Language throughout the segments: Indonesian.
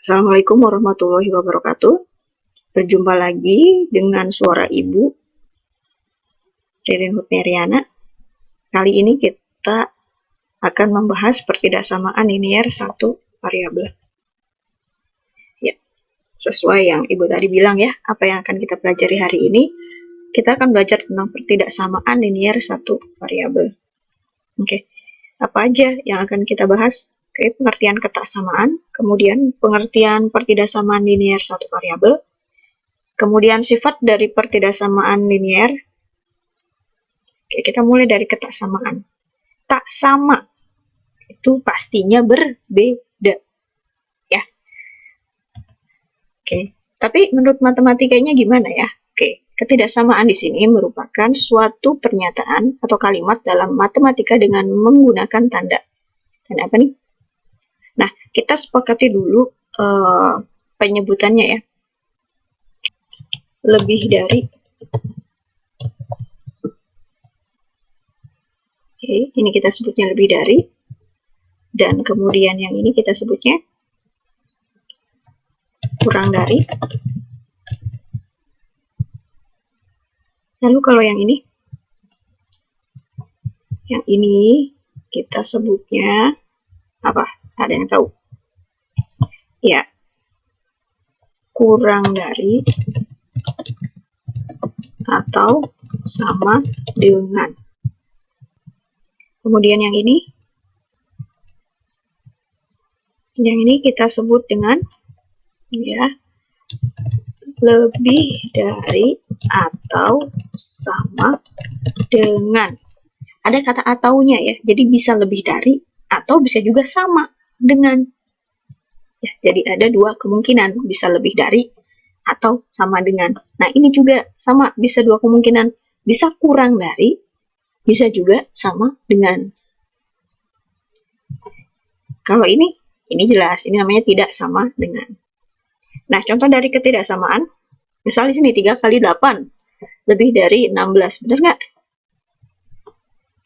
Assalamualaikum warahmatullahi wabarakatuh. Berjumpa lagi dengan suara Ibu Ririn Hutmeriana. Kali ini kita akan membahas pertidaksamaan linier satu variabel. Ya, sesuai yang Ibu tadi bilang ya, apa yang akan kita pelajari hari ini, kita akan belajar tentang pertidaksamaan linier satu variabel. Oke, apa aja yang akan kita bahas? Oke, pengertian ketaksamaan, kemudian pengertian pertidaksamaan linier satu variabel, kemudian sifat dari pertidaksamaan linier. Oke, kita mulai dari ketaksamaan. Tak sama itu pastinya berbeda, ya. Oke, tapi menurut matematikanya gimana ya? Oke, ketidaksamaan di sini merupakan suatu pernyataan atau kalimat dalam matematika dengan menggunakan tanda. Tanda apa nih? Nah, kita sepakati dulu penyebutannya ya. Lebih dari. Oke, ini kita sebutnya lebih dari. Dan kemudian yang ini kita sebutnya kurang dari. Lalu kalau yang ini? Yang ini kita sebutnya apa? Ada yang tahu? Ya, kurang dari atau sama dengan. Kemudian yang ini kita sebut dengan ya lebih dari atau sama dengan. Ada kata ataunya ya, jadi bisa lebih dari atau bisa juga sama dengan. Ya, jadi ada dua kemungkinan, bisa lebih dari atau sama dengan. Nah, ini juga sama, bisa dua kemungkinan, bisa kurang dari, bisa juga sama dengan. Kalau ini jelas, ini namanya tidak sama dengan. Nah, contoh dari ketidaksamaan, misalnya di sini 3 kali 8 lebih dari 16, benar nggak?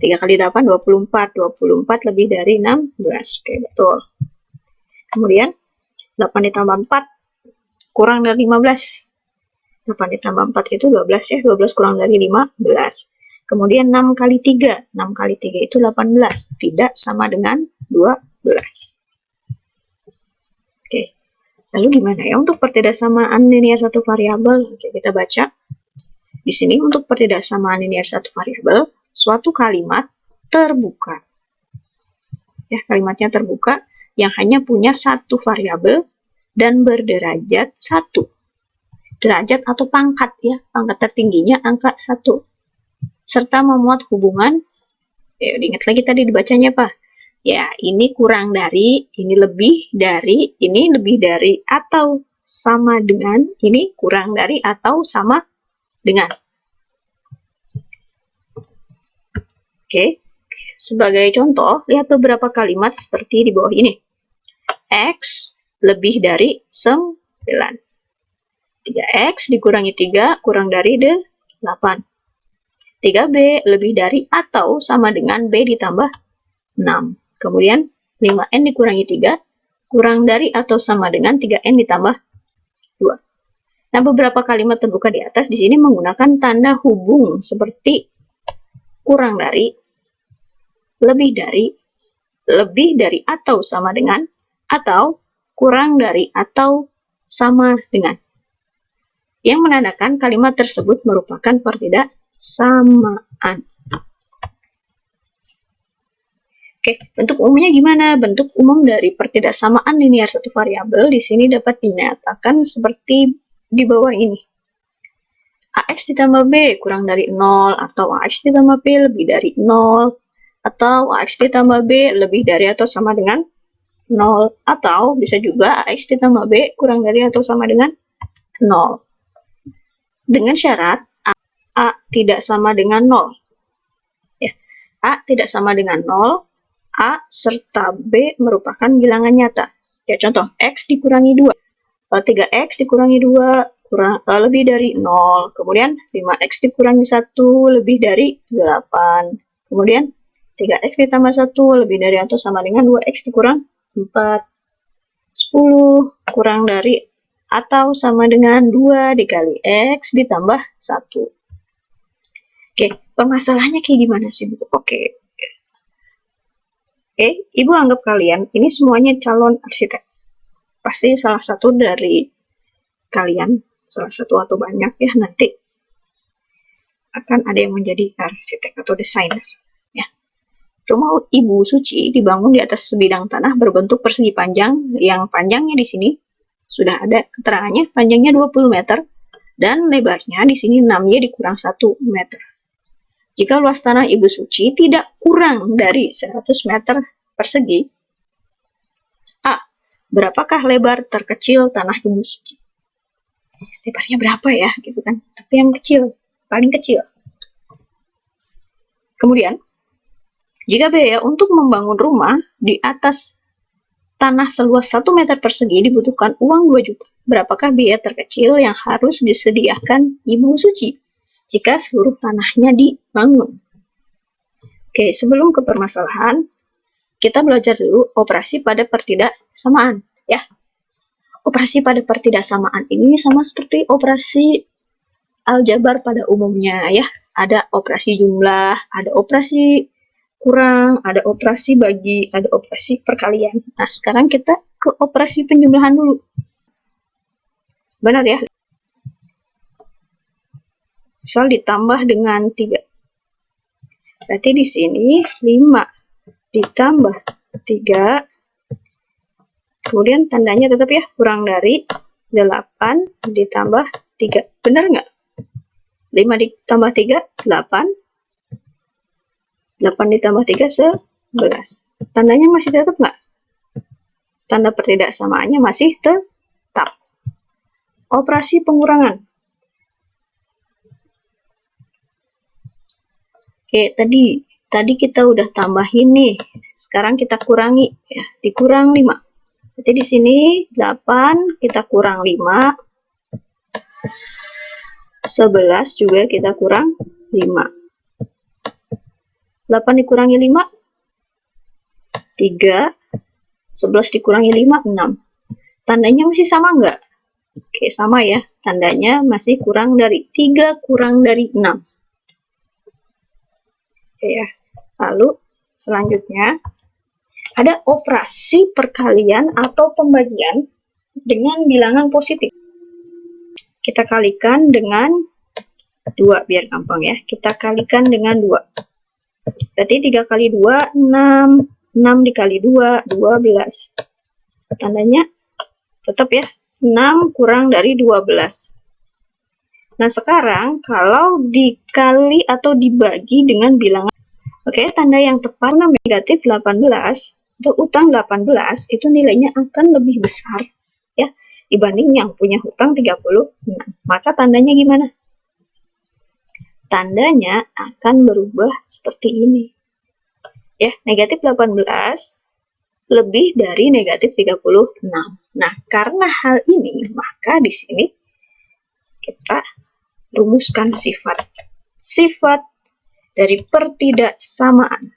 3 kali 8, 24. 24 lebih dari 16. Oke, betul. Kemudian, 8 ditambah 4 kurang dari 15. 8 ditambah 4 itu 12 ya. 12 kurang dari 15. Kemudian 6 kali 3. 6 kali 3 itu 18. Tidak sama dengan 12. Oke. Lalu gimana ya untuk pertidaksamaan linier satu variabel? Oke, kita baca. Di sini untuk pertidaksamaan linier satu variabel, suatu kalimat terbuka. Ya, kalimatnya terbuka yang hanya punya satu variabel dan berderajat 1. Derajat atau pangkat ya, pangkat tertingginya angka 1. Serta memuat hubungan, ya ingat lagi tadi dibacanya apa? Ya, ini kurang dari, ini lebih dari atau sama dengan, ini kurang dari atau sama dengan. Oke, sebagai contoh, lihat beberapa kalimat seperti di bawah ini. X lebih dari 9. 3X dikurangi 3 kurang dari 8. 3B lebih dari atau sama dengan B ditambah 6. Kemudian 5N dikurangi 3 kurang dari atau sama dengan 3N ditambah 2. Nah, beberapa kalimat terbuka di atas di sini menggunakan tanda hubung seperti kurang dari, lebih dari atau sama dengan, atau kurang dari atau sama dengan. Yang menandakan kalimat tersebut merupakan pertidaksamaan. Oke, bentuk umumnya gimana? Bentuk umum dari pertidaksamaan linier satu variabel di sini dapat dinyatakan seperti di bawah ini. AX ditambah B kurang dari 0, atau AX ditambah B lebih dari 0, atau AX ditambah B lebih dari atau sama dengan 0, atau bisa juga AX ditambah B kurang dari atau sama dengan 0. Dengan syarat A tidak sama dengan 0. Ya, A tidak sama dengan 0, A serta B merupakan bilangan nyata. Ya, contoh, X dikurangi 2. 3X dikurangi 2 lebih dari 0. Kemudian 5X dikurangi 1 lebih dari 8. Kemudian 3X ditambah 1 lebih dari atau sama dengan 2X dikurang 4. 10 kurang dari atau sama dengan 2 dikali X ditambah 1. Oke, permasalahannya kayak gimana sih, Bu? Oke, Ibu anggap kalian ini semuanya calon arsitek. Pasti salah satu dari kalian, salah satu atau banyak ya, nanti akan ada yang menjadi arsitek atau desainer. Ya. Rumah Ibu Suci dibangun di atas sebidang tanah berbentuk persegi panjang, yang panjangnya di sini sudah ada keterangannya, panjangnya 20 meter, dan lebarnya di sini 6Y dikurang 1 meter. Jika luas tanah Ibu Suci tidak kurang dari 100 meter persegi, A. Berapakah lebar terkecil tanah Ibu Suci? Lebarnya berapa ya, gitu kan? Tapi yang kecil, paling kecil. Kemudian, jika biaya untuk membangun rumah di atas tanah seluas 1 meter persegi dibutuhkan uang 2 juta, berapakah biaya terkecil yang harus disediakan Ibu Suci jika seluruh tanahnya dibangun? Oke, sebelum ke permasalahan, kita belajar dulu operasi pada pertidaksamaan, ya. Operasi pada pertidaksamaan ini sama seperti operasi aljabar pada umumnya, ya. Ada operasi jumlah, ada operasi kurang, ada operasi bagi, ada operasi perkalian. Nah, sekarang kita ke operasi penjumlahan dulu. Benar ya? Misal ditambah dengan 3. Berarti di sini 5 ditambah 3. Kemudian tandanya tetap ya, kurang dari 8 ditambah 3. Benar nggak? 5 ditambah 3, 8. 8 ditambah 3, 11. Tandanya masih tetap nggak? Tanda pertidaksamaannya masih tetap. Operasi pengurangan. Oke, tadi kita udah tambahin nih. Sekarang kita kurangi ya, dikurang 5. Berarti di sini 8 kita kurang 5. 11 juga kita kurang 5. 8 dikurangi 5, 3. 11 dikurangi 5, 6. Tandanya masih sama nggak? Oke, sama ya. Tandanya masih kurang dari 3 kurang dari 6. Oke ya. Lalu selanjutnya ada operasi perkalian atau pembagian dengan bilangan positif. Kita kalikan dengan 2 biar gampang ya. Kita kalikan dengan 2. Berarti 3 kali 2, 6. 6 dikali 2, 12. Tandanya tetap ya, 6 kurang dari 12. Nah, sekarang kalau dikali atau dibagi dengan bilangan, oke, tanda yang tepat negatif 18, untuk utang 18, itu nilainya akan lebih besar ya dibanding yang punya hutang 36. Maka tandanya gimana? Tandanya akan berubah seperti ini. Ya, negatif 18 lebih dari negatif 36. Nah, karena hal ini, maka di sini kita rumuskan sifat dari pertidaksamaan.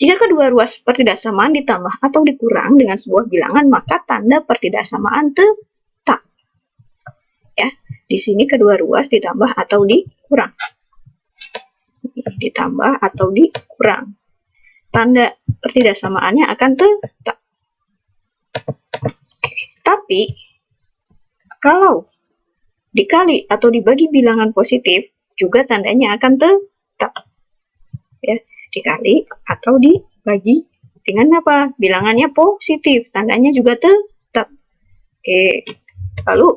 Jika kedua ruas pertidaksamaan ditambah atau dikurang dengan sebuah bilangan, maka tanda pertidaksamaan tetap. Ya, di sini kedua ruas ditambah atau dikurang. Ditambah atau dikurang. Tanda pertidaksamaannya akan tetap. Tapi kalau dikali atau dibagi bilangan positif, juga tandanya akan tetap. Ya, dikali atau dibagi dengan apa? Bilangannya positif, tandanya juga tetap. Oke. Lalu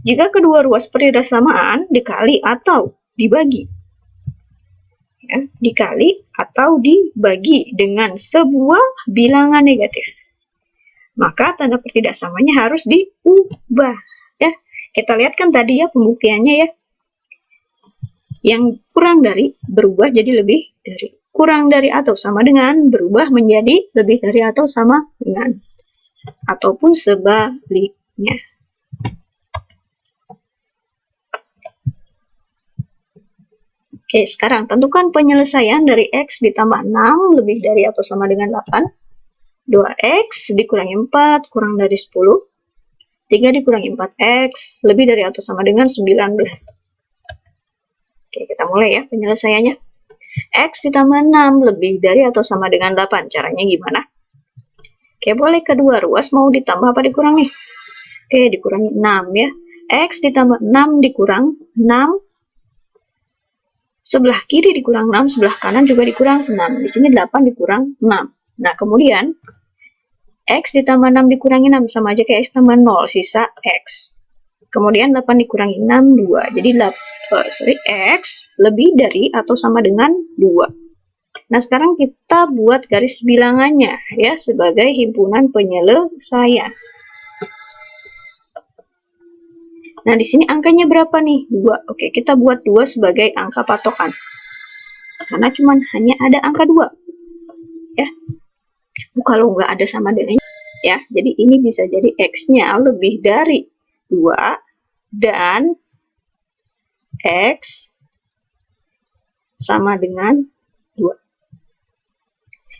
jika kedua ruas pertidaksamaan dikali atau dibagi, ya, dikali atau dibagi dengan sebuah bilangan negatif, maka tanda pertidaksamaannya harus diubah. Ya, kita lihat kan tadi ya pembuktiannya ya. Yang kurang dari berubah jadi lebih dari. Kurang dari atau sama dengan berubah menjadi lebih dari atau sama dengan. Ataupun sebaliknya. Oke, sekarang tentukan penyelesaian dari X ditambah 6 lebih dari atau sama dengan 8 2x dikurangi 4 kurang dari 10. 3 dikurangi 4x lebih dari atau sama dengan 19. Oke, kita mulai ya penyelesaiannya. X ditambah 6 lebih dari atau sama dengan 8. Caranya gimana? Oke, boleh kedua ruas mau ditambah apa dikurang nih? Oke, dikurangi 6 ya. X ditambah 6 dikurang 6. Sebelah kiri dikurang 6, sebelah kanan juga dikurang 6. Di sini 8 dikurang 6. Nah, kemudian X ditambah 6 dikurangi 6 sama aja kayak X tambah 0, sisa X. Kemudian 8 dikurangi 6, 2. Jadi X lebih dari atau sama dengan 2. Nah, sekarang kita buat garis bilangannya ya sebagai himpunan penyelesaian. Nah, di sini angkanya berapa nih? 2. Oke, kita buat 2 sebagai angka patokan. Karena cuman hanya ada angka 2. Ya. Kalau nggak ada sama dengan ya. Jadi ini bisa jadi X-nya lebih dari 2 dan X sama dengan 2.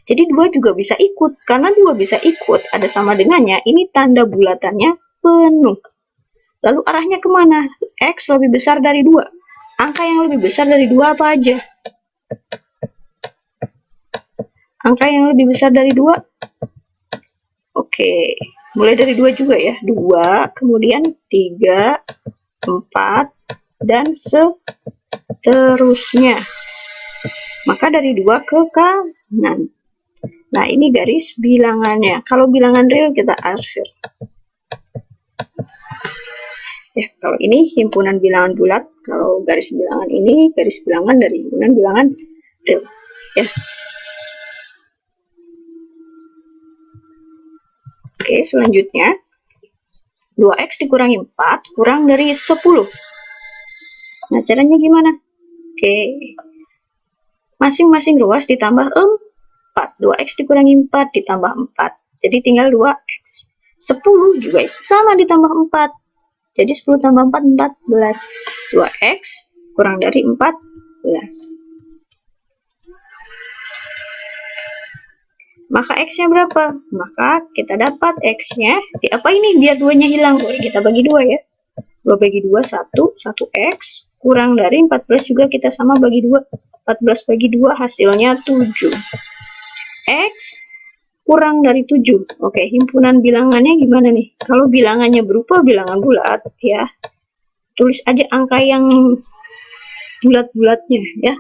Jadi 2 juga bisa ikut. Karena 2 bisa ikut, ada sama dengannya. Ini tanda bulatannya penuh. Lalu arahnya kemana? X lebih besar dari 2. Angka yang lebih besar dari 2 apa aja? Angka yang lebih besar dari 2? Oke, mulai dari 2 juga ya. 2, kemudian 3, 4, dan seterusnya. Maka dari 2 ke kanan. Nah, ini garis bilangannya. Kalau bilangan real kita arsir. Ya, kalau ini himpunan bilangan bulat, kalau garis bilangan ini garis bilangan dari himpunan bilangan real. Ya. Oke, selanjutnya 2x dikurangi 4 kurang dari 10. Nah, caranya gimana? Oke. Masing-masing ruas ditambah 4. 2x dikurangi 4 ditambah 4. Jadi tinggal 2x. 10 juga sama ditambah 4. Jadi 10 tambah 4, 14. 2x kurang dari 14. Maka x-nya berapa? Maka kita dapat x-nya. Apa ini? Biar 2-nya hilang. Kita bagi 2 ya. 2 bagi 2, 1. 1x kurang dari 14 juga kita sama bagi 2. 14 bagi 2 hasilnya 7. X kurang dari 7. Oke, himpunan bilangannya gimana nih? Kalau bilangannya berupa bilangan bulat, ya, tulis aja angka yang bulat-bulatnya, ya.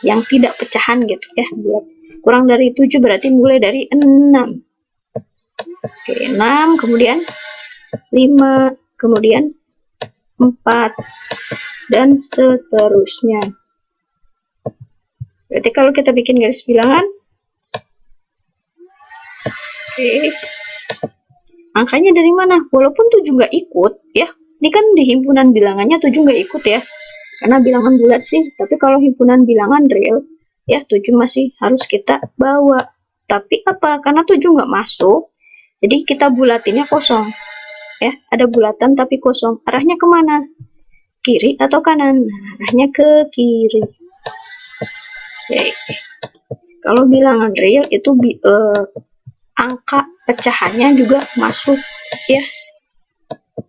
Yang tidak pecahan gitu, ya, bulat. Kurang dari 7 berarti mulai dari 6. Oke, 6, kemudian 5, kemudian 4, dan seterusnya. Berarti kalau kita bikin garis bilangan, oke, angkanya dari mana? Walaupun 7 nggak ikut, ya. Ini kan di himpunan bilangannya 7 nggak ikut ya. Karena bilangan bulat sih. Tapi kalau himpunan bilangan real, ya 7 masih harus kita bawa. Tapi apa? Karena 7 nggak masuk, jadi kita bulatinnya kosong. Ya, ada bulatan tapi kosong. Arahnya kemana? Kiri atau kanan? Arahnya ke kiri. Oke. Kalau bilangan real itu angka pecahannya juga masuk ya,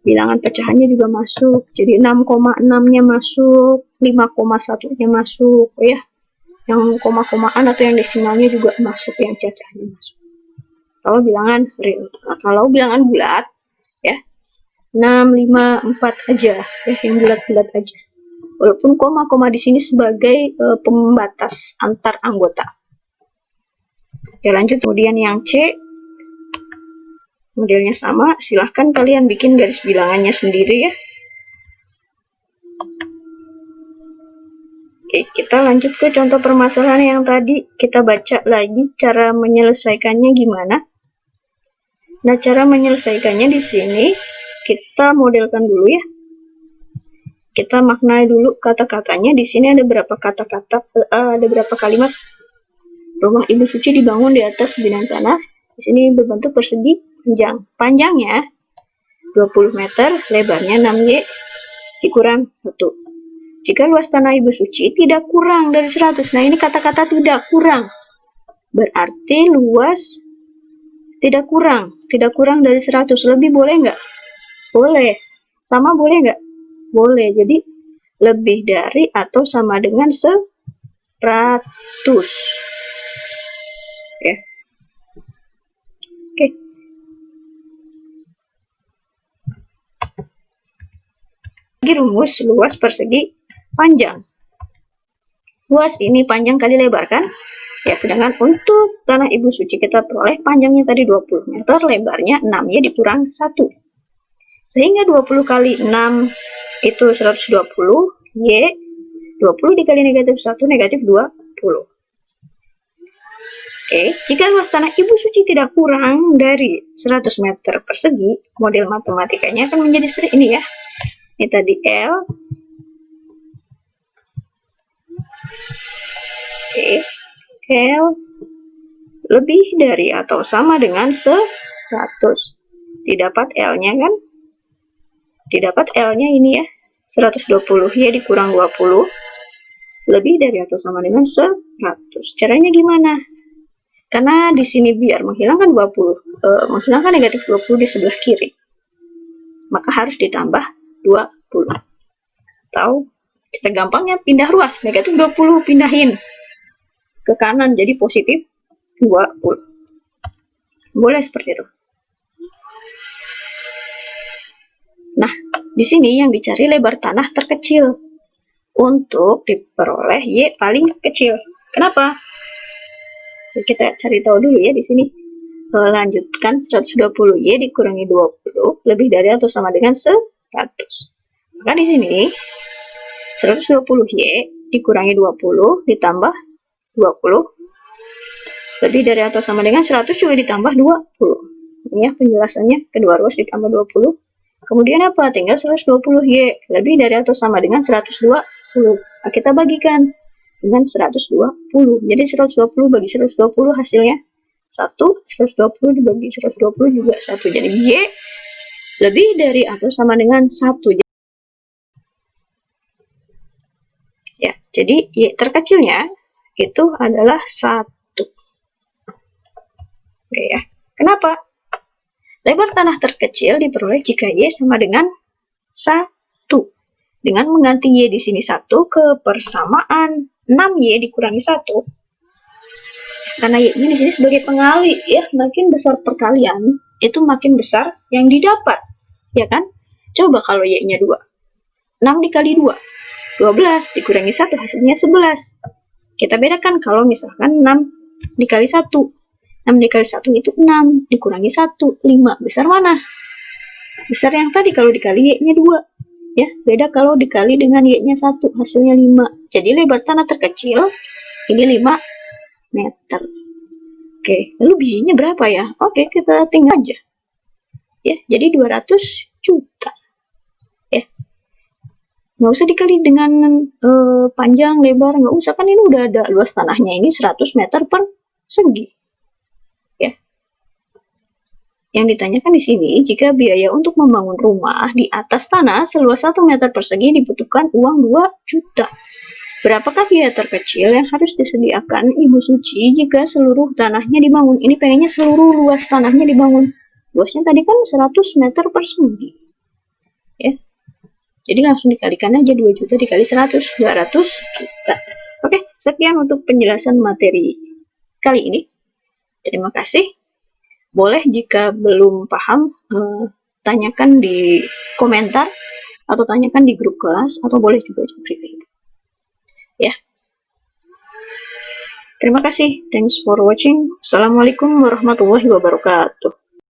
bilangan pecahannya juga masuk. Jadi 6,6-nya masuk, 5,1-nya masuk ya, yang koma-komaan atau yang desimalnya juga masuk, yang cacahnya masuk. Kalau bilangan real. Nah, kalau bilangan bulat ya 6, 5, 4 aja ya, yang bulat-bulat aja. Walaupun koma-koma di sini sebagai pembatas antar anggota. Oke, lanjut. Kemudian yang C, modelnya sama. Silahkan kalian bikin garis bilangannya sendiri ya. Oke, kita lanjut ke contoh permasalahan yang tadi. Kita baca lagi cara menyelesaikannya gimana. Nah, cara menyelesaikannya di sini kita modelkan dulu ya. Kita maknai dulu kata-katanya. Di sini ada berapa kata-kata, ada berapa kalimat. Rumah Ibu Suci dibangun di atas bidang tanah. Di sini berbentuk persegi panjang. Panjangnya 20 meter, lebarnya 6Y dikurang 1. Jika luas tanah Ibu Suci tidak kurang dari 100. Nah, ini kata-kata tidak kurang. Berarti luas Tidak kurang dari 100. Lebih boleh nggak? Boleh. Sama boleh nggak? Boleh. Jadi lebih dari atau sama dengan 100. Ya. Oke. Lagi rumus luas persegi panjang. Luas ini panjang kali lebar kan? Ya, sedangkan untuk tanah Ibu Suci kita peroleh panjangnya tadi 20 meter, lebarnya 6, ya dikurang 1. Sehingga 20 kali 6 itu 120, Y 20 dikali negatif 1, negatif 20. Oke, jika luas tanah Ibu Suci tidak kurang dari 100 meter persegi, model matematikanya akan menjadi seperti ini ya. Ini tadi L. Oke, L lebih dari atau sama dengan 100. Didapat L-nya kan? Didapat L-nya ini ya, 120, ya dikurang 20. Lebih dari atau sama dengan 100. Caranya gimana? Karena di sini biar menghilangkan 20, menghilangkan negatif 20 di sebelah kiri, maka harus ditambah 20. Atau cara gampangnya pindah ruas, negatif 20 pindahin ke kanan jadi positif 20. Boleh seperti itu. Nah, di sini yang dicari lebar tanah terkecil untuk diperoleh Y paling kecil. Kenapa? Kita cari tahu dulu ya di sini. Lanjutkan 120 Y dikurangi 20 lebih dari atau sama dengan 100. Maka di sini 120 Y dikurangi 20 ditambah 20 lebih dari atau sama dengan 100 juga ditambah 20. Ini ya penjelasannya, kedua ruas ditambah 20. Kemudian apa? Tinggal 120 Y lebih dari atau sama dengan 120. Nah, kita bagikan dengan 120. Jadi 120 bagi 120 hasilnya 1, 120 dibagi 120 juga 1. Jadi Y lebih dari atau sama dengan 1. Ya, jadi Y terkecilnya itu adalah 1. Oke ya. Kenapa? Lebar tanah terkecil diperoleh jika Y sama dengan 1. Dengan mengganti Y di sini 1 ke persamaan 6Y dikurangi 1. Karena Y-nya di sini sebagai pengali ya, makin besar perkalian itu makin besar yang didapat. Ya kan? Coba kalau Y-nya 2. 6 dikali 2. 12 dikurangi 1 hasilnya 11. Kita bedakan kalau misalkan 6 dikali 1. 6 dikali 1 itu 6, dikurangi 1, 5. Besar mana? Besar yang tadi kalau dikali Y-nya 2. Ya, beda kalau dikali dengan Y-nya 1, hasilnya 5. Jadi lebar tanah terkecil ini 5 meter. Oke, lalu biayanya berapa ya? Oke, kita tinggal aja. Ya, jadi 200 juta. Ya. Nggak usah dikali dengan panjang, lebar, nggak usah, kan ini udah ada luas tanahnya ini 100 meter persegi. Ya. Yang ditanyakan di sini, jika biaya untuk membangun rumah di atas tanah seluas 1 meter persegi dibutuhkan uang 2 juta. Berapakah biaya terkecil yang harus disediakan Ibu Suci jika seluruh tanahnya dibangun? Ini pengennya seluruh luas tanahnya dibangun. Luasnya tadi kan 100 meter persegi. Ya. Jadi langsung dikalikan aja 2 juta dikali 100, 200 juta. Oke, sekian untuk penjelasan materi kali ini. Terima kasih. Boleh jika belum paham, tanyakan di komentar atau tanyakan di grup kelas atau boleh juga di private. Ya. Terima kasih. Thanks for watching. Assalamualaikum warahmatullahi wabarakatuh.